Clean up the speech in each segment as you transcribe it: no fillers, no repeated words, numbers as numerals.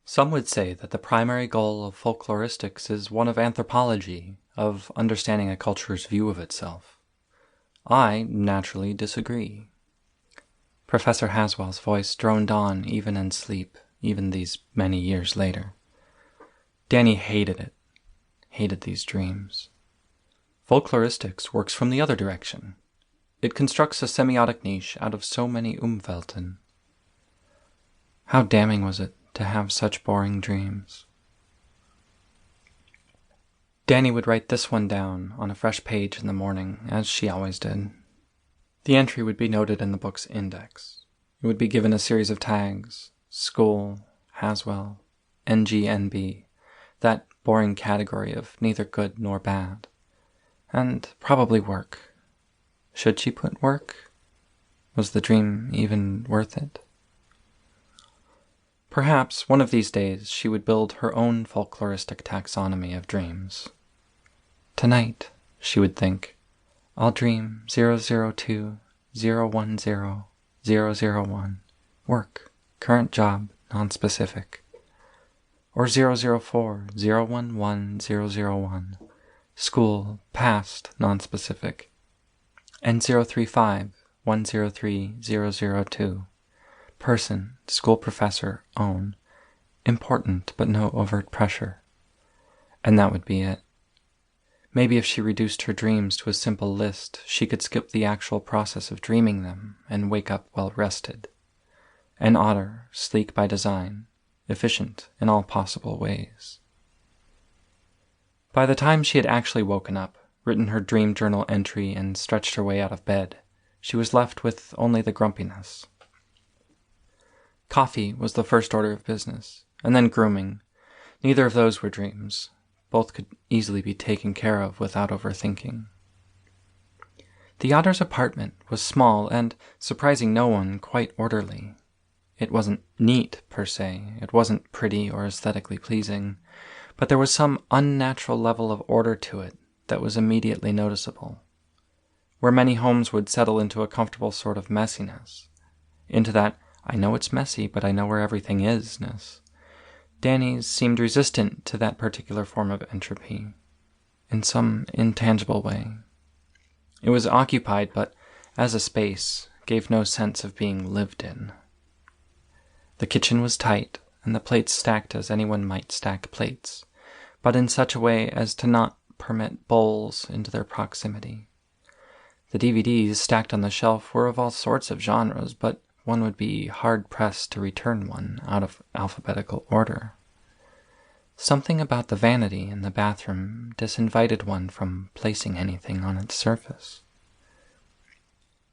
Some would say that the primary goal of folkloristics is one of anthropology, of understanding a culture's view of itself. I naturally disagree. Professor Haswell's voice droned on even in sleep, even these many years later. Danny hated it, hated these dreams. Folkloristics works from the other direction. It constructs a semiotic niche out of so many Umwelten. How damning was it to have such boring dreams? Danny would write this one down on a fresh page in the morning, as she always did. The entry would be noted in the book's index. It would be given a series of tags: school, Haswell, NGNB, that boring category of neither good nor bad, and probably work. Should she put work? Was the dream even worth it? Perhaps one of these days she would build her own folkloristic taxonomy of dreams. Tonight, she would think, I'll dream 002, 010, 001, work, current job, nonspecific. Or 004, 011, 001, school, past, nonspecific. And 035, 103, 002, person, school professor, own, important but no overt pressure. And that would be it. Maybe if she reduced her dreams to a simple list, she could skip the actual process of dreaming them and wake up well rested. An otter, sleek by design, efficient in all possible ways. By the time she had actually woken up, written her dream journal entry, and stretched her way out of bed, she was left with only the grumpiness. Coffee was the first order of business, and then grooming. Neither of those were dreams. Both could easily be taken care of without overthinking. The otter's apartment was small and, surprising no one, quite orderly. It wasn't neat, per se. It wasn't pretty or aesthetically pleasing, but there was some unnatural level of order to it that was immediately noticeable. Where many homes would settle into a comfortable sort of messiness, into that I know it's messy, but I know where everything is-ness. Danny's seemed resistant to that particular form of entropy, in some intangible way. It was occupied, but as a space, gave no sense of being lived in. The kitchen was tight, and the plates stacked as anyone might stack plates, but in such a way as to not permit bowls into their proximity. The DVDs stacked on the shelf were of all sorts of genres, but one would be hard-pressed to return one out of alphabetical order. Something about the vanity in the bathroom disinvited one from placing anything on its surface.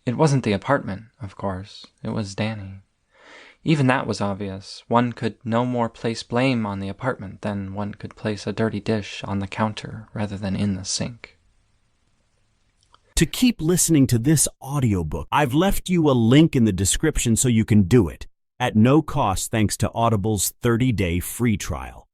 It wasn't the apartment, of course. It was Danny. Even that was obvious. One could no more place blame on the apartment than one could place a dirty dish on the counter rather than in the sink. To keep listening to this audiobook, I've left you a link in the description so you can do it, at no cost thanks to Audible's 30-day free trial.